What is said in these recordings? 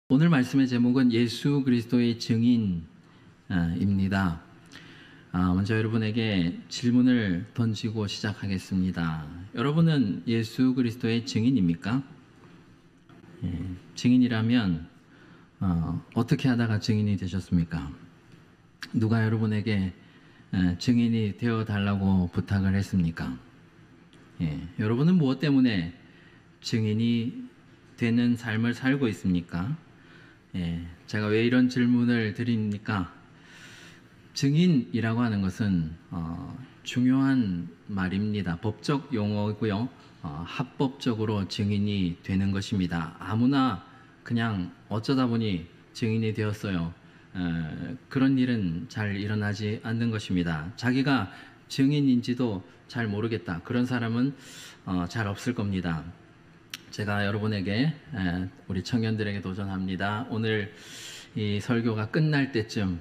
오늘 말씀의 제목은 예수 그리스도의 증인입니다. 먼저 여러분에게 질문을 던지고 시작하겠습니다. 여러분은 예수 그리스도의 증인입니까? 증인이라면 어떻게 하다가 증인이 되셨습니까? 누가 여러분에게 증인이 되어달라고 부탁을 했습니까? 여러분은 무엇 때문에 증인이 되는 삶을 살고 있습니까? 제가 왜 이런 질문을 드립니까? 증인이라고 하는 것은 중요한 말입니다. 법적 용어고요. 합법적으로 증인이 되는 것입니다. 아무나 그냥 어쩌다 보니 증인이 되었어요. 그런 일은 잘 일어나지 않는 것입니다. 자기가 증인인지도 잘 모르겠다. 그런 사람은 잘 없을 겁니다. 제가 여러분에게 우리 청년들에게 도전합니다. 오늘 이 설교가 끝날 때쯤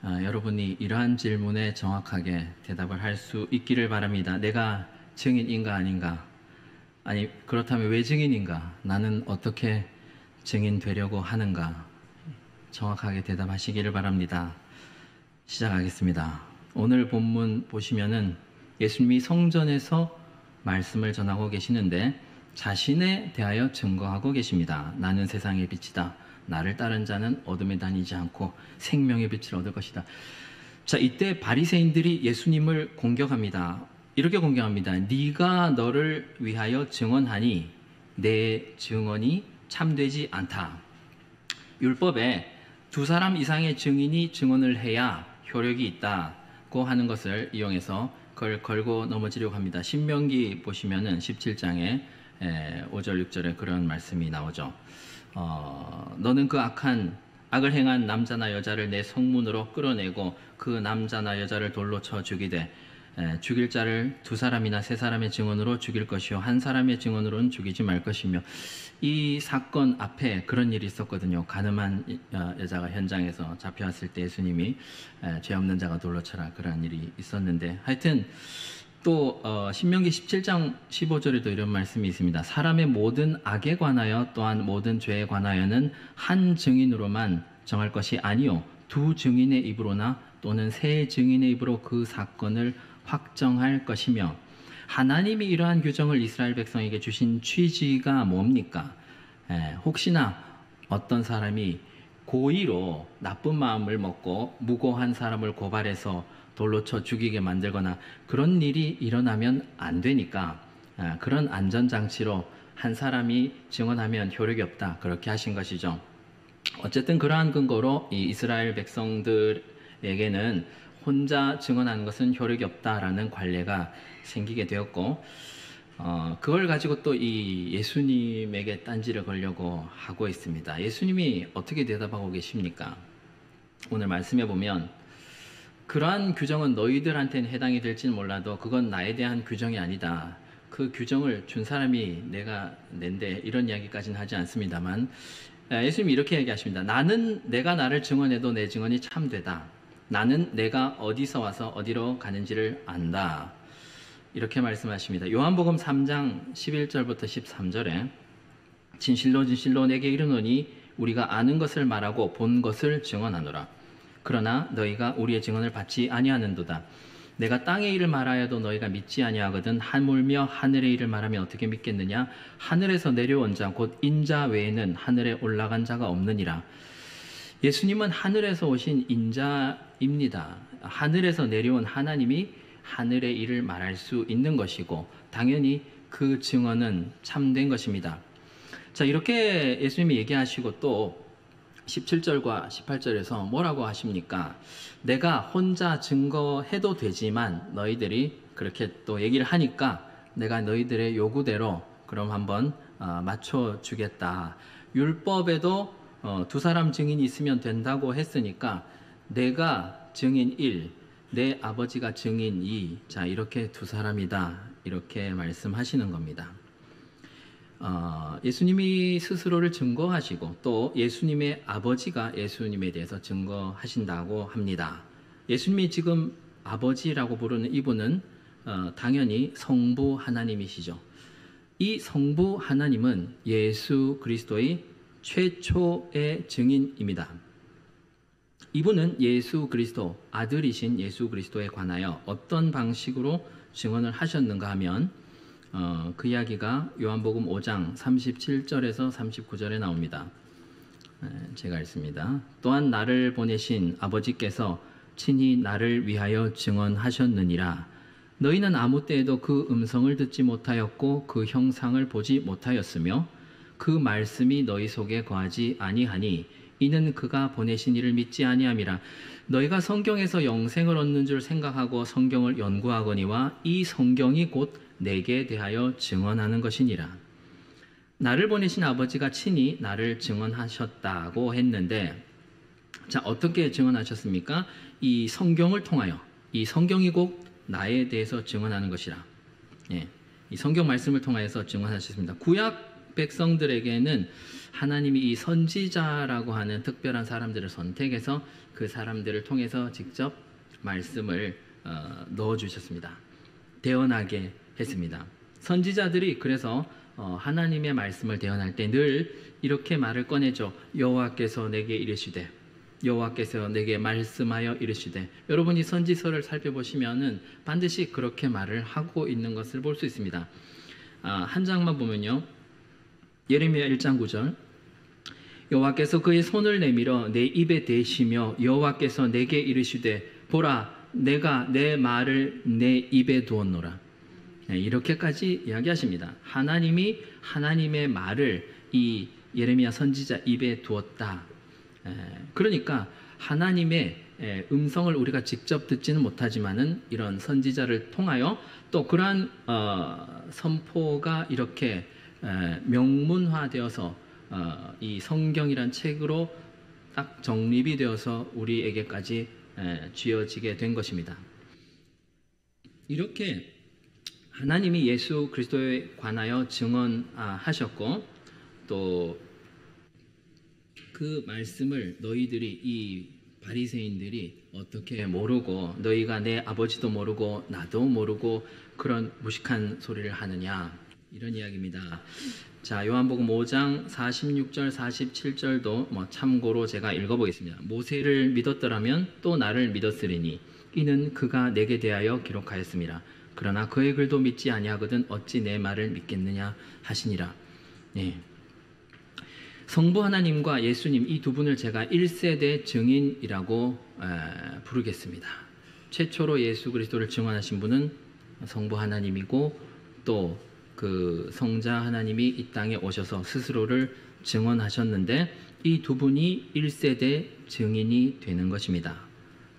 여러분이 이러한 질문에 정확하게 대답을 할 수 있기를 바랍니다. 내가 증인인가 아닌가? 아니 그렇다면 왜 증인인가? 나는 어떻게 증인 되려고 하는가? 정확하게 대답하시기를 바랍니다. 시작하겠습니다. 오늘 본문 보시면은 예수님이 성전에서 말씀을 전하고 계시는데 자신에 대하여 증거하고 계십니다. 나는 세상의 빛이다. 나를 따른 자는 어둠에 다니지 않고 생명의 빛을 얻을 것이다. 자, 이때 바리새인들이 예수님을 공격합니다. 이렇게 공격합니다. 네가 너를 위하여 증언하니 내 증언이 참되지 않다. 율법에 두 사람 이상의 증인이 증언을 해야 효력이 있다고 하는 것을 이용해서 그걸 걸고 넘어지려고 합니다. 신명기 보시면은 17장에 5절 6절에 그런 말씀이 나오죠. 너는 그 악을 행한 남자나 여자를 내 성문으로 끌어내고 그 남자나 여자를 돌로 쳐 죽이되 죽일 자를 두 사람이나 세 사람의 증언으로 죽일 것이요 한 사람의 증언으로는 죽이지 말 것이며. 이 사건 앞에 그런 일이 있었거든요. 가늠한 여자가 현장에서 잡혀왔을 때 예수님이 죄 없는 자가 돌로 쳐라, 그런 일이 있었는데, 하여튼 또 신명기 17장 15절에도 이런 말씀이 있습니다. 사람의 모든 악에 관하여 또한 모든 죄에 관하여는 한 증인으로만 정할 것이 아니요 두 증인의 입으로나 또는 세 증인의 입으로 그 사건을 확정할 것이며. 하나님이 이러한 규정을 이스라엘 백성에게 주신 취지가 뭡니까? 혹시나 어떤 사람이 고의로 나쁜 마음을 먹고 무고한 사람을 고발해서 돌로 쳐 죽이게 만들거나 그런 일이 일어나면 안 되니까 그런 안전장치로 한 사람이 증언하면 효력이 없다, 그렇게 하신 것이죠. 어쨌든 그러한 근거로 이 이스라엘 백성들에게는 혼자 증언하는 것은 효력이 없다라는 관례가 생기게 되었고, 그걸 가지고 또 이 예수님에게 딴지를 걸려고 하고 있습니다. 예수님이 어떻게 대답하고 계십니까? 오늘 말씀해 보면 그러한 규정은 너희들한테는 해당이 될지는 몰라도 그건 나에 대한 규정이 아니다. 그 규정을 준 사람이 내가 낸데, 이런 이야기까지는 하지 않습니다만 예수님이 이렇게 얘기하십니다. 나는 내가 나를 증언해도 내 증언이 참되다. 나는 내가 어디서 와서 어디로 가는지를 안다. 이렇게 말씀하십니다. 요한복음 3장 11절부터 13절에 진실로 진실로 내게 이르노니 우리가 아는 것을 말하고 본 것을 증언하노라. 그러나 너희가 우리의 증언을 받지 아니하는도다. 내가 땅의 일을 말하여도 너희가 믿지 아니하거든 하물며 하늘의 일을 말하면 어떻게 믿겠느냐? 하늘에서 내려온 자 곧 인자 외에는 하늘에 올라간 자가 없느니라. 예수님은 하늘에서 오신 인자입니다. 하늘에서 내려온 하나님이 하늘의 일을 말할 수 있는 것이고 당연히 그 증언은 참된 것입니다. 자, 이렇게 예수님이 얘기하시고 또 17절과 18절에서 뭐라고 하십니까? 내가 혼자 증거해도 되지만 너희들이 그렇게 또 얘기를 하니까 내가 너희들의 요구대로 그럼 한번 맞춰주겠다. 율법에도 두 사람 증인이 있으면 된다고 했으니까 내가 증인 1, 내 아버지가 증인 2, 자 이렇게 두 사람이다, 이렇게 말씀하시는 겁니다. 예수님이 스스로를 증거하시고 또 예수님의 아버지가 예수님에 대해서 증거하신다고 합니다. 예수님이 지금 아버지라고 부르는 이분은 당연히 성부 하나님이시죠. 이 성부 하나님은 예수 그리스도의 최초의 증인입니다. 이분은 예수 그리스도, 아들이신 예수 그리스도에 관하여 어떤 방식으로 증언을 하셨는가 하면 그 이야기가 요한복음 5장 37절에서 39절에 나옵니다. 제가 읽습니다. 또한 나를 보내신 아버지께서 친히 나를 위하여 증언하셨느니라. 너희는 아무 때에도 그 음성을 듣지 못하였고 그 형상을 보지 못하였으며 그 말씀이 너희 속에 거하지 아니하니 이는 그가 보내신 이를 믿지 아니함이라. 너희가 성경에서 영생을 얻는 줄 생각하고 성경을 연구하거니와 이 성경이 곧 내게 대하여 증언하는 것이니라. 나를 보내신 아버지가 친히 나를 증언하셨다고 했는데, 자, 어떻게 증언하셨습니까? 이 성경을 통하여, 이 성경이 곧 나에 대해서 증언하는 것이라. 이 성경 말씀을 통하여서 증언하셨습니다. 구약 백성들에게는 하나님이 이 선지자라고 하는 특별한 사람들을 선택해서 그 사람들을 통해서 직접 말씀을 넣어주셨습니다. 대언하게 했습니다. 선지자들이 그래서 하나님의 말씀을 대언할 때 늘 이렇게 말을 꺼내죠. 여호와께서 내게 이르시되, 여호와께서 내게 말씀하여 이르시되. 여러분이 선지서를 살펴보시면은 반드시 그렇게 말을 하고 있는 것을 볼 수 있습니다. 한 장만 보면요, 예레미야 1장 9절, 여호와께서 그의 손을 내밀어 내 입에 대시며 여호와께서 내게 이르시되 보라 내가 내 말을 내 입에 두었노라. 이렇게까지 이야기하십니다. 하나님이 하나님의 말을 이 예레미야 선지자 입에 두었다. 그러니까 하나님의 음성을 우리가 직접 듣지는 못하지만은 이런 선지자를 통하여 또 그러한 선포가 이렇게 명문화되어서 이 성경이란 책으로 딱 정립이 되어서 우리에게까지 쥐어지게 된 것입니다. 이렇게 하나님이 예수 그리스도에 관하여 증언하셨고 또 그 말씀을 너희들이, 이 바리새인들이 어떻게 모르고, 너희가 내 아버지도 모르고 나도 모르고 그런 무식한 소리를 하느냐, 이런 이야기입니다. 자, 요한복음 5장 46절 47절도 참고로 제가 읽어보겠습니다. 모세를 믿었더라면 또 나를 믿었으리니 이는 그가 내게 대하여 기록하였습니다. 그러나 그의 글도 믿지 아니하거든 어찌 내 말을 믿겠느냐 하시니라. 성부 하나님과 예수님, 이 두 분을 제가 1세대 증인이라고 부르겠습니다. 최초로 예수 그리스도를 증언하신 분은 성부 하나님이고 또 그 성자 하나님이 이 땅에 오셔서 스스로를 증언하셨는데 이 두 분이 1세대 증인이 되는 것입니다.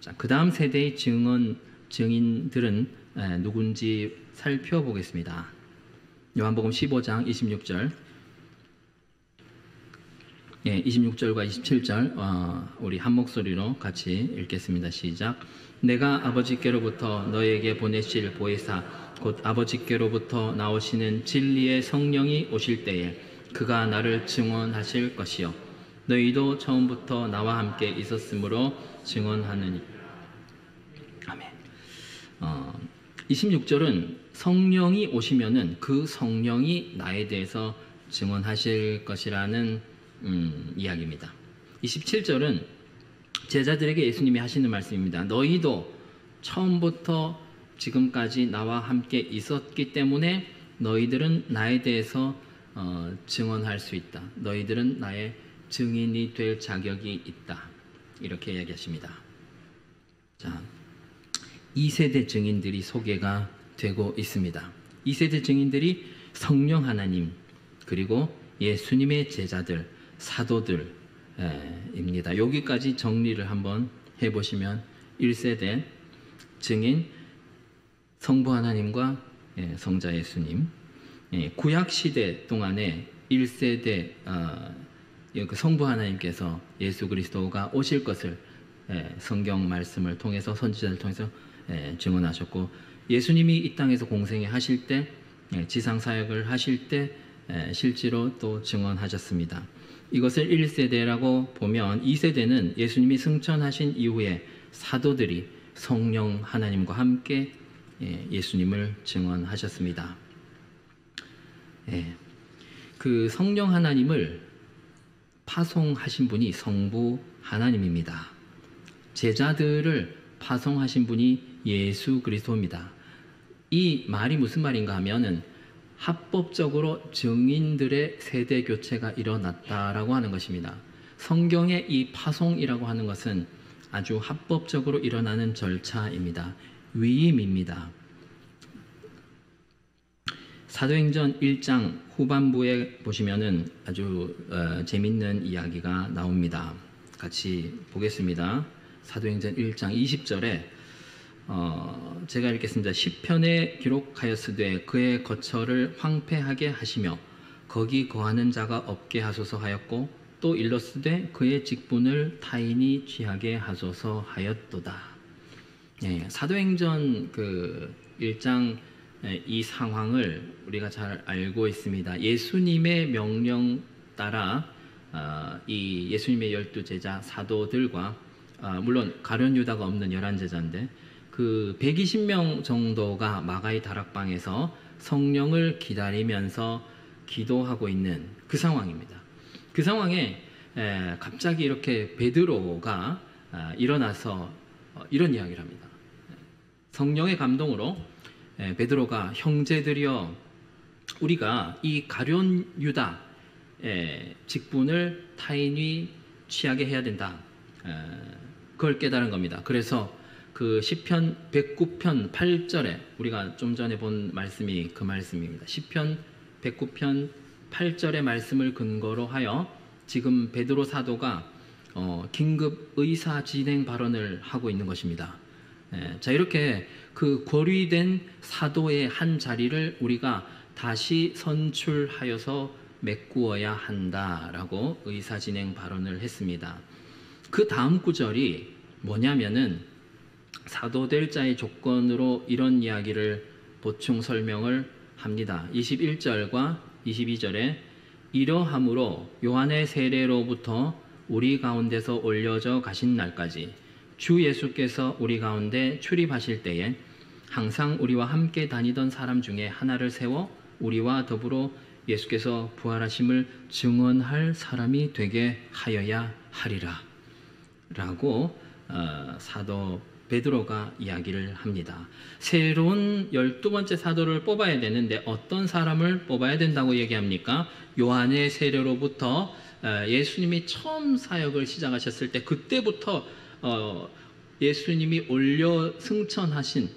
자, 그 다음 세대의 증인들은 누군지 살펴보겠습니다. 요한복음 15장 26절, 26절과 27절 우리 한 목소리로 같이 읽겠습니다. 시작. 내가 아버지께로부터 너에게 보내실 보혜사 곧 아버지께로부터 나오시는 진리의 성령이 오실 때에 그가 나를 증언하실 것이요 너희도 처음부터 나와 함께 있었으므로 증언하느니. 아멘. 26절은 성령이 오시면은 그 성령이 나에 대해서 증언하실 것이라는 이야기입니다. 27절은 제자들에게 예수님이 하시는 말씀입니다. 너희도 처음부터 지금까지 나와 함께 있었기 때문에 너희들은 나에 대해서 증언할 수 있다. 너희들은 나의 증인이 될 자격이 있다. 이렇게 이야기하십니다. 자, 2세대 증인들이 소개가 되고 있습니다. 2세대 증인들이 성령 하나님 그리고 예수님의 제자들, 사도들입니다. 여기까지 정리를 한번 해보시면 1세대 증인 성부 하나님과 성자 예수님, 구약시대 동안에 1세대 성부 하나님께서 예수 그리스도가 오실 것을 성경 말씀을 통해서 선지자를 통해서 증언하셨고 예수님이 이 땅에서 공생애 하실 때 지상 사역을 하실 때 실제로 또 증언하셨습니다. 이것을 1세대라고 보면 2세대는 예수님이 승천하신 이후에 사도들이 성령 하나님과 함께 예수님을 증언하셨습니다. 그 성령 하나님을 파송하신 분이 성부 하나님입니다. 제자들을 파송하신 분이 예수 그리스도입니다. 이 말이 무슨 말인가 하면은 합법적으로 증인들의 세대 교체가 일어났다라고 하는 것입니다. 성경의 이 파송이라고 하는 것은 아주 합법적으로 일어나는 절차입니다. 위임입니다. 사도행전 1장 후반부에 보시면은 아주 재밌는 이야기가 나옵니다. 같이 보겠습니다. 사도행전 1장 20절에 제가 읽겠습니다. 시편에 기록하였으되 그의 거처를 황폐하게 하시며 거기 거하는 자가 없게 하소서 하였고 또 일렀으되 그의 직분을 타인이 취하게 하소서 하였도다. 사도행전 그 1장 이 상황을 우리가 잘 알고 있습니다. 예수님의 명령 따라 이 예수님의 12제자 사도들과 물론 가룟 유다가 없는 11제자인데 그 120명 정도가 마가의 다락방에서 성령을 기다리면서 기도하고 있는 그 상황입니다. 그 상황에 갑자기 이렇게 베드로가 일어나서 이런 이야기를 합니다. 성령의 감동으로 베드로가 형제들이여 우리가 이 가룟 유다의 직분을 타인이 취하게 해야 된다. 그걸 깨달은 겁니다. 그래서 그 시편 109편 8절에 우리가 좀 전에 본 말씀이 그 말씀입니다. 시편 109편 8절의 말씀을 근거로 하여 지금 베드로 사도가 긴급 의사 진행 발언을 하고 있는 것입니다. 자, 이렇게 그 고리된 사도의 한 자리를 우리가 다시 선출하여서 메꾸어야 한다라고 의사 진행 발언을 했습니다. 그 다음 구절이 뭐냐면은 사도될 자의 조건으로 이런 이야기를 보충 설명을 합니다. 21절과 22절에 이러함으로 요한의 세례로부터 우리 가운데서 올려져 가신 날까지 주 예수께서 우리 가운데 출입하실 때에 항상 우리와 함께 다니던 사람 중에 하나를 세워 우리와 더불어 예수께서 부활하심을 증언할 사람이 되게 하여야 하리라 라고 사도 베드로가 이야기를 합니다. 새로운 12번째 사도를 뽑아야 되는데 어떤 사람을 뽑아야 된다고 얘기합니까? 요한의 세례로부터 예수님이 처음 사역을 시작하셨을 때 그때부터 예수님이 올려 승천하신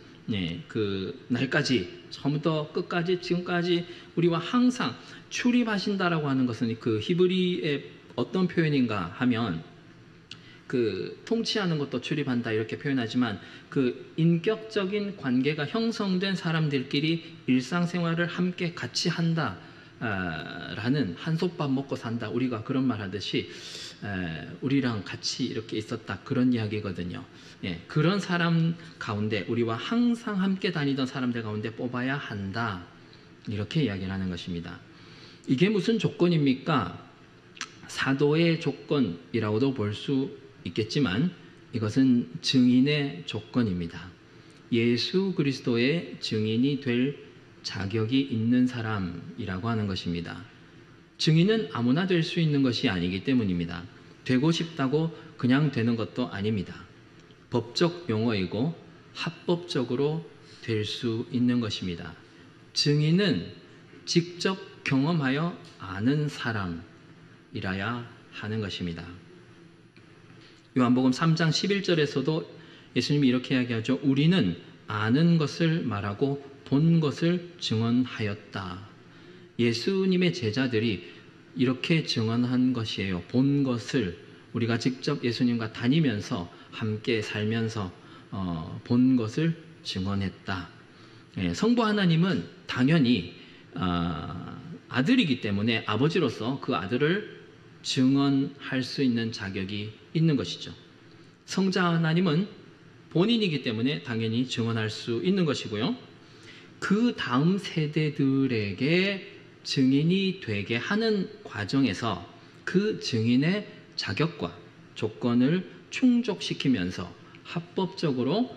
그 날까지 처음부터 끝까지 지금까지 우리와 항상 출입하신다라고 하는 것은 그 히브리의 어떤 표현인가 하면 그 통치하는 것도 출입한다 이렇게 표현하지만 그 인격적인 관계가 형성된 사람들끼리 일상생활을 함께 같이 한다 라는 한솥밥 먹고 산다 우리가 그런 말 하듯이 우리랑 같이 이렇게 있었다 그런 이야기거든요. 그런 사람 가운데 우리와 항상 함께 다니던 사람들 가운데 뽑아야 한다 이렇게 이야기를 하는 것입니다. 이게 무슨 조건입니까? 사도의 조건이라고도 볼 수 있겠지만 이것은 증인의 조건입니다. 예수 그리스도의 증인이 될 자격이 있는 사람이라고 하는 것입니다. 증인은 아무나 될 수 있는 것이 아니기 때문입니다. 되고 싶다고 그냥 되는 것도 아닙니다. 법적 용어이고 합법적으로 될 수 있는 것입니다. 증인은 직접 경험하여 아는 사람이라야 하는 것입니다. 요한복음 3장 11절에서도 예수님이 이렇게 이야기하죠. 우리는 아는 것을 말하고 본 것을 증언하였다. 예수님의 제자들이 이렇게 증언한 것이에요. 본 것을 우리가 직접 예수님과 다니면서 함께 살면서 본 것을 증언했다. 성부 하나님은 당연히 아들이기 때문에 아버지로서 그 아들을 증언할 수 있는 자격이 있는 것이죠. 성자 하나님은 본인이기 때문에 당연히 증언할 수 있는 것이고요. 그 다음 세대들에게 증인이 되게 하는 과정에서 그 증인의 자격과 조건을 충족시키면서 합법적으로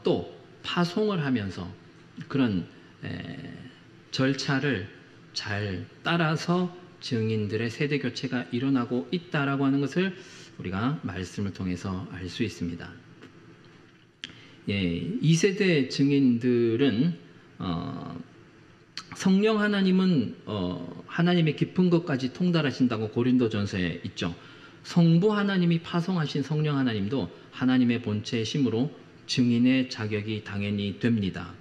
또 파송을 하면서 그런 절차를 잘 따라서 증인들의 세대 교체가 일어나고 있다라고 하는 것을 우리가 말씀을 통해서 알 수 있습니다. 예, 2세대 증인들은 성령 하나님은 하나님의 깊은 것까지 통달하신다고 고린도전서에 있죠. 성부 하나님이 파송하신 성령 하나님도 하나님의 본체의 심으로 증인의 자격이 당연히 됩니다.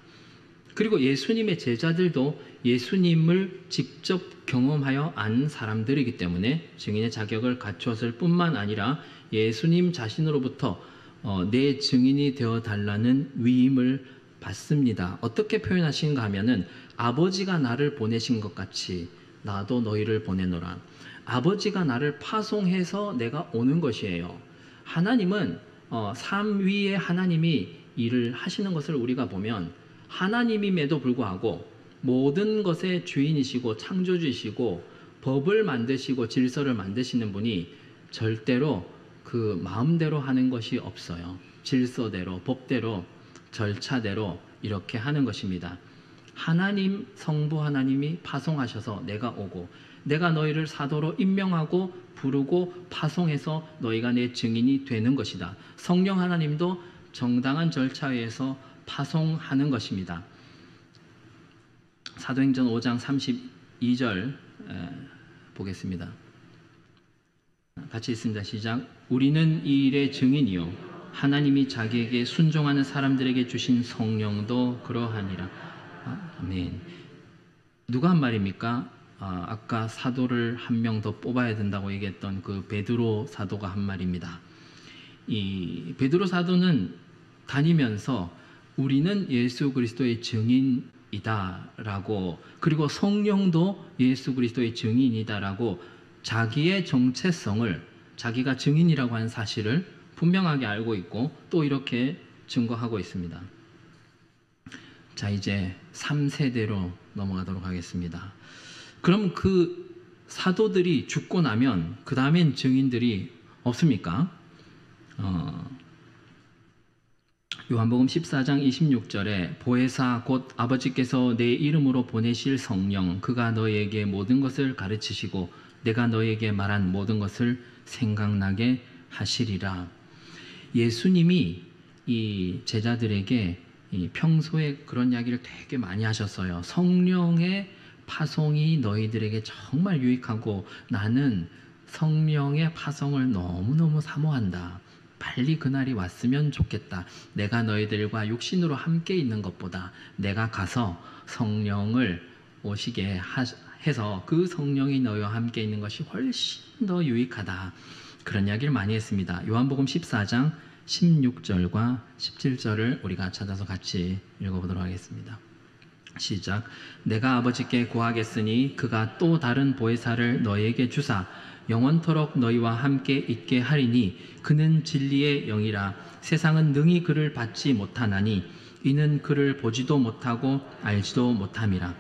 그리고 예수님의 제자들도 예수님을 직접 경험하여 안 사람들이기 때문에 증인의 자격을 갖추었을 뿐만 아니라 예수님 자신으로부터 내 증인이 되어 달라는 위임을 받습니다. 어떻게 표현하시는가 하면은 아버지가 나를 보내신 것 같이 나도 너희를 보내노라. 아버지가 나를 파송해서 내가 오는 것이에요. 하나님은 삶 위에 하나님이 일을 하시는 것을 우리가 보면 하나님임에도 불구하고 모든 것의 주인이시고 창조주이시고 법을 만드시고 질서를 만드시는 분이 절대로 그 마음대로 하는 것이 없어요. 질서대로, 법대로, 절차대로 이렇게 하는 것입니다. 하나님, 성부 하나님이 파송하셔서 내가 오고 내가 너희를 사도로 임명하고 부르고 파송해서 너희가 내 증인이 되는 것이다. 성령 하나님도 정당한 절차에 의해서 파송하는 것입니다. 사도행전 5장 32절 보겠습니다. 같이 읽습니다. 시작. 우리는 이 일의 증인이요 하나님이 자기에게 순종하는 사람들에게 주신 성령도 그러하니라. 아멘. 누가 한 말입니까? 아까 사도를 한 명 더 뽑아야 된다고 얘기했던 그 베드로 사도가 한 말입니다. 이 베드로 사도는 다니면서 우리는 예수 그리스도의 증인이다라고, 그리고 성령도 예수 그리스도의 증인이다라고 자기의 정체성을, 자기가 증인이라고 하는 사실을 분명하게 알고 있고 또 이렇게 증거하고 있습니다. 자, 이제 3세대로 넘어가도록 하겠습니다. 그럼 그 사도들이 죽고 나면 그 다음엔 증인들이 없습니까? 요한복음 14장 26절에 보혜사 곧 아버지께서 내 이름으로 보내실 성령 그가 너희에게 모든 것을 가르치시고 내가 너희에게 말한 모든 것을 생각나게 하시리라. 예수님이 이 제자들에게 평소에 그런 이야기를 되게 많이 하셨어요. 성령의 파송이 너희들에게 정말 유익하고 나는 성령의 파송을 너무너무 사모한다. 빨리 그날이 왔으면 좋겠다. 내가 너희들과 육신으로 함께 있는 것보다 내가 가서 성령을 오시게 해서 그 성령이 너희와 함께 있는 것이 훨씬 더 유익하다. 그런 이야기를 많이 했습니다. 요한복음 14장 16절과 17절을 우리가 찾아서 같이 읽어보도록 하겠습니다. 시작. 내가 아버지께 구하겠으니 그가 또 다른 보혜사를 너희에게 주사 영원토록 너희와 함께 있게 하리니 그는 진리의 영이라. 세상은 능히 그를 받지 못하나니 이는 그를 보지도 못하고 알지도 못함이라.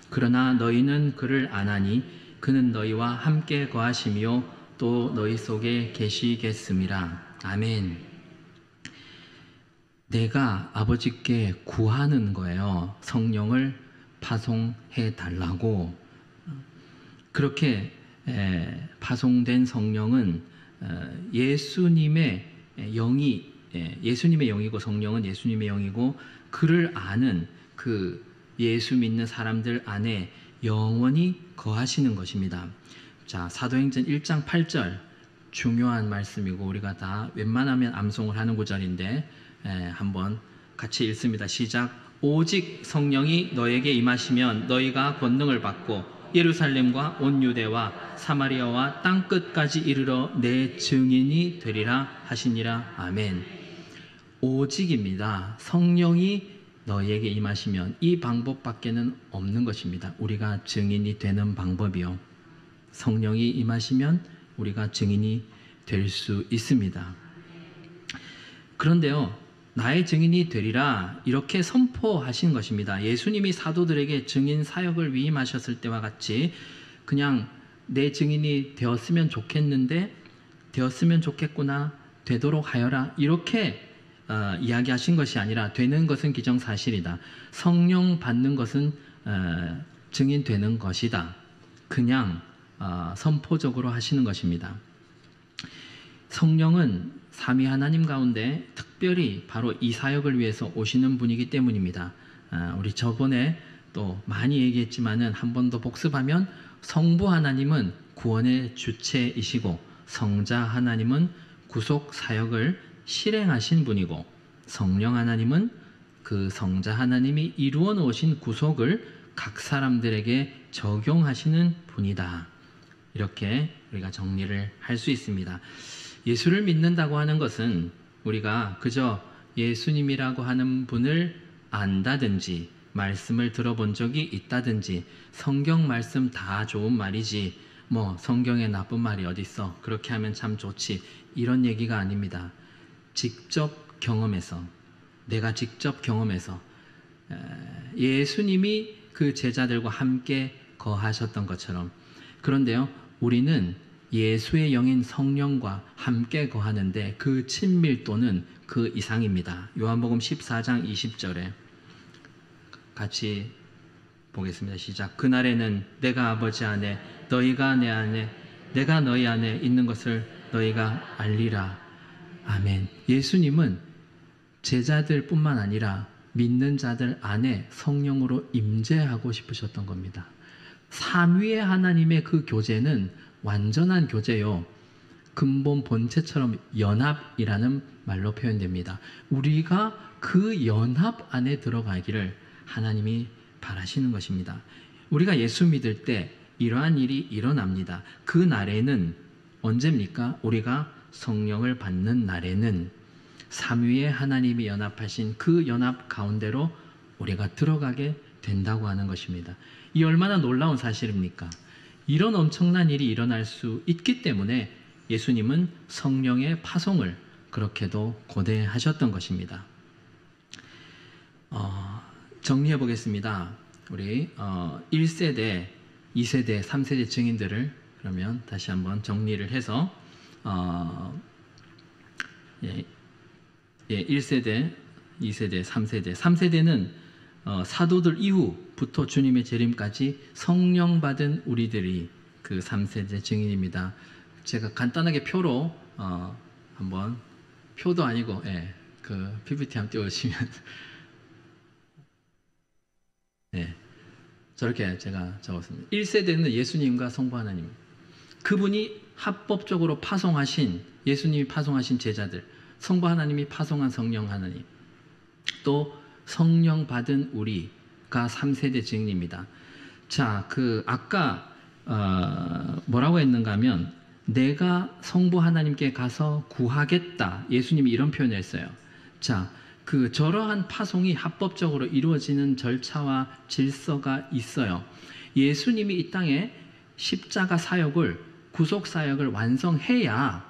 그러나 너희는 그를 아나니 그는 너희와 함께 거하시며 또 너희 속에 계시겠음이라. 아멘. 내가 아버지께 구하는 거예요. 성령을 파송해 달라고. 그렇게 파송된 성령은 예수님의 영이 예수님의 영이고 성령은 예수님의 영이고 그를 아는 그 예수 믿는 사람들 안에 영원히 거하시는 것입니다. 자, 사도행전 1장 8절 중요한 말씀이고 우리가 다 웬만하면 암송을 하는 구절인데 한번 같이 읽습니다. 시작. 오직 성령이 너에게 임하시면 너희가 권능을 받고 예루살렘과 온 유대와 사마리아와 땅 끝까지 이르러 내 증인이 되리라 하시니라. 아멘. 오직입니다. 성령이 너희에게 임하시면 이 방법밖에는 없는 것입니다. 우리가 증인이 되는 방법이요. 성령이 임하시면 우리가 증인이 될 수 있습니다. 그런데요, 나의 증인이 되리라 이렇게 선포하신 것입니다. 예수님이 사도들에게 증인 사역을 위임하셨을 때와 같이 그냥 내 증인이 되었으면 좋겠는데 되었으면 좋겠구나, 되도록 하여라 이렇게 이야기하신 것이 아니라 되는 것은 기정사실이다. 성령 받는 것은 증인되는 것이다. 그냥 선포적으로 하시는 것입니다. 성령은 삼위 하나님 가운데 특별히 바로 이 사역을 위해서 오시는 분이기 때문입니다. 우리 저번에 또 많이 얘기했지만은 한 번 더 복습하면 성부 하나님은 구원의 주체이시고 성자 하나님은 구속 사역을 실행하신 분이고 성령 하나님은 그 성자 하나님이 이루어 놓으신 구속을 각 사람들에게 적용하시는 분이다. 이렇게 우리가 정리를 할 수 있습니다. 예수를 믿는다고 하는 것은 우리가 그저 예수님이라고 하는 분을 안다든지 말씀을 들어본 적이 있다든지 성경 말씀 다 좋은 말이지 뭐 성경에 나쁜 말이 어디 있어 그렇게 하면 참 좋지 이런 얘기가 아닙니다. 직접 경험해서 내가 직접 경험해서 예수님이 그 제자들과 함께 거하셨던 것처럼 그런데요 우리는 예수의 영인 성령과 함께 거하는데 그 친밀도는 그 이상입니다. 요한복음 14장 20절에 같이 보겠습니다. 시작. 그날에는 내가 아버지 안에 너희가 내 안에 내가 너희 안에 있는 것을 너희가 알리라. 아멘. 예수님은 제자들 뿐만 아니라 믿는 자들 안에 성령으로 임재하고 싶으셨던 겁니다. 삼위의 하나님의 그 교제는 완전한 교제요. 근본 본체처럼 연합이라는 말로 표현됩니다. 우리가 그 연합 안에 들어가기를 하나님이 바라시는 것입니다. 우리가 예수 믿을 때 이러한 일이 일어납니다. 그 날에는 언제입니까? 우리가 성령을 받는 날에는 삼위의 하나님이 연합하신 그 연합 가운데로 우리가 들어가게 된다고 하는 것입니다. 이 얼마나 놀라운 사실입니까? 이런 엄청난 일이 일어날 수 있기 때문에 예수님은 성령의 파송을 그렇게도 고대하셨던 것입니다. 정리해 보겠습니다. 우리 1세대, 2세대, 3세대 증인들을 그러면 다시 한번 정리를 해서 1세대, 2세대, 3세대. 3세대는 사도들 이후부터 주님의 재림까지 성령 받은 우리들이 그 3세대 증인입니다. 제가 간단하게 표로 한번 표도 아니고 그 PPT 한번 띄워주시면 저렇게 제가 적었습니다. 1세대는 예수님과 성부 하나님 그분이 합법적으로 파송하신 예수님이 파송하신 제자들 성부 하나님이 파송한 성령 하나님 또 성령 받은 우리가 3세대 증인입니다. 자, 아까 뭐라고 했는가 하면 내가 성부 하나님께 가서 구하겠다. 예수님이 이런 표현을 했어요. 자, 저러한 파송이 합법적으로 이루어지는 절차와 질서가 있어요. 예수님이 이 땅에 십자가 사역을 구속 사역을 완성해야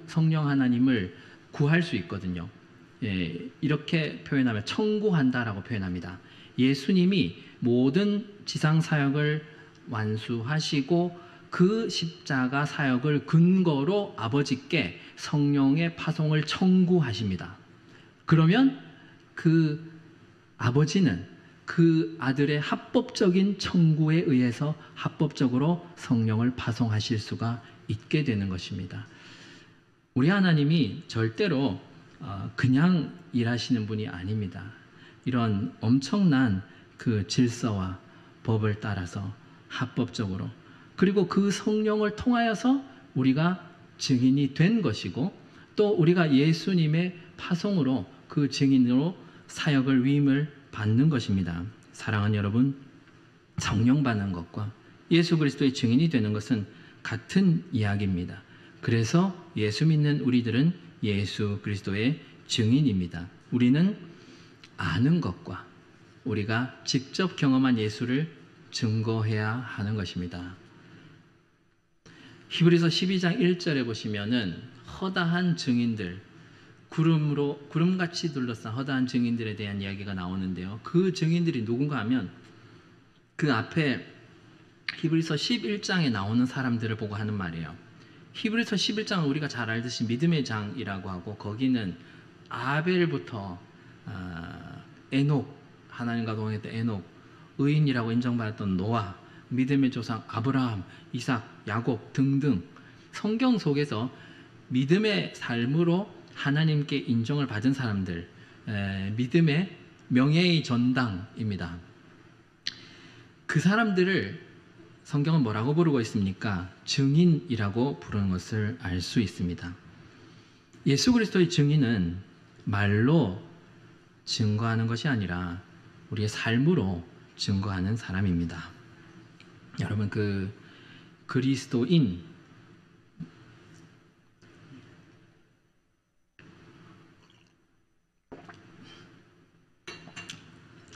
성령 하나님을 구할 수 있거든요. 이렇게 표현하면 청구한다라고 표현합니다. 예수님이 모든 지상 사역을 완수하시고 그 십자가 사역을 근거로 아버지께 성령의 파송을 청구하십니다. 그러면 그 아버지는 그 아들의 합법적인 청구에 의해서 합법적으로 성령을 파송하실 수가 있게 되는 것입니다. 우리 하나님이 절대로 그냥 일하시는 분이 아닙니다. 이런 엄청난 그 질서와 법을 따라서 합법적으로 그리고 그 성령을 통하여서 우리가 증인이 된 것이고 또 우리가 예수님의 파송으로 그 증인으로 사역을 위임을 받는 것입니다. 사랑하는 여러분, 성령 받는 것과 예수 그리스도의 증인이 되는 것은 같은 이야기입니다. 그래서 예수 믿는 우리들은 예수 그리스도의 증인입니다. 우리는 아는 것과 우리가 직접 경험한 예수를 증거해야 하는 것입니다. 히브리서 12장 1절에 보시면은 허다한 증인들, 구름같이 둘러싼 허다한 증인들에 대한 이야기가 나오는데요. 그 증인들이 누군가 하면 그 앞에 히브리서 11장에 나오는 사람들을 보고 하는 말이에요. 히브리서 11장은 우리가 잘 알듯이 믿음의 장이라고 하고 거기는 아벨부터 에녹, 하나님과 동행했던 에녹, 의인이라고 인정받았던 노아, 믿음의 조상 아브라함, 이삭, 야곱 등등 성경 속에서 믿음의 삶으로 하나님께 인정을 받은 사람들, 믿음의 명예의 전당입니다. 그 사람들을 성경은 뭐라고 부르고 있습니까? 증인이라고 부르는 것을 알 수 있습니다. 예수 그리스도의 증인은 말로 증거하는 것이 아니라 우리의 삶으로 증거하는 사람입니다. 여러분, 그리스도인,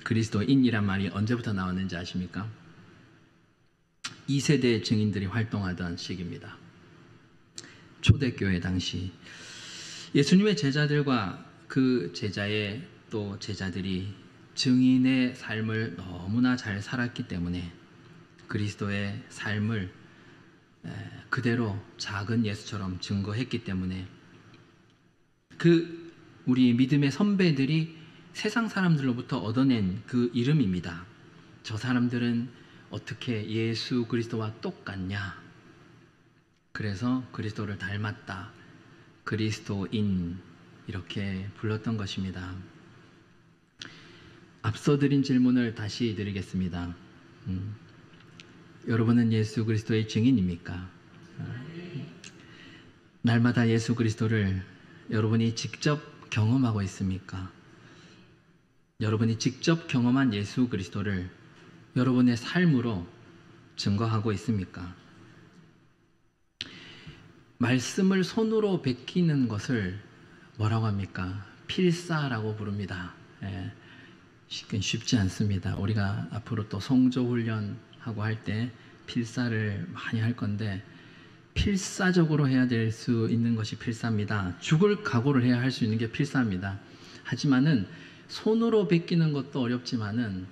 그리스도인이란 말이 언제부터 나왔는지 아십니까? 2세대 증인들이 활동하던 시기입니다. 초대교회 당시 예수님의 제자들과 그 제자의 또 제자들이 증인의 삶을 너무나 잘 살았기 때문에 그리스도의 삶을 그대로 작은 예수처럼 증거했기 때문에 우리 믿음의 선배들이 세상 사람들로부터 얻어낸 그 이름입니다. 저 사람들은 어떻게 예수 그리스도와 똑같냐? 그래서 그리스도를 닮았다. 그리스도인, 이렇게 불렀던 것입니다. 앞서 드린 질문을 다시 드리겠습니다. 여러분은 예수 그리스도의 증인입니까? 날마다 예수 그리스도를 여러분이 직접 경험하고 있습니까? 여러분이 직접 경험한 예수 그리스도를 여러분의 삶으로 증거하고 있습니까? 말씀을 손으로 베끼는 것을 뭐라고 합니까? 필사라고 부릅니다. 쉽지 않습니다. 우리가 앞으로 또 성조 훈련하고 할 때 필사를 많이 할 건데 필사적으로 해야 될 수 있는 것이 필사입니다. 죽을 각오를 해야 할 수 있는 게 필사입니다. 하지만은 손으로 베끼는 것도 어렵지만은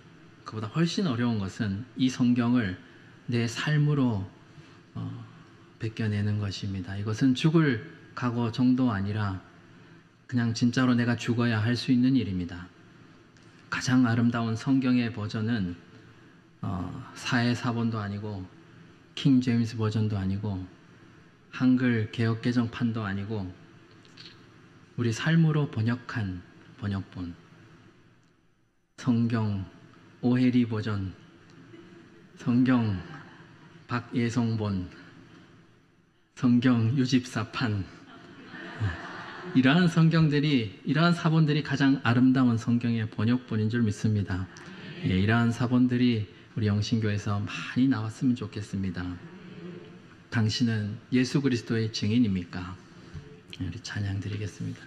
그보다 훨씬 어려운 것은 이 성경을 내 삶으로 베껴내는 것입니다. 이것은 죽을 각오 정도 아니라 그냥 진짜로 내가 죽어야 할 수 있는 일입니다. 가장 아름다운 성경의 버전은 사해사본도 아니고 킹 제임스 버전도 아니고 한글 개역개정판도 아니고 우리 삶으로 번역한 번역본, 성경 오해리 버전, 성경 박예성본, 성경 유집사판, 이러한 사본들이 가장 아름다운 성경의 번역본인 줄 믿습니다. 이러한 사본들이 우리 영신교에서 많이 나왔으면 좋겠습니다. 당신은 예수 그리스도의 증인입니까? 우리 찬양 드리겠습니다.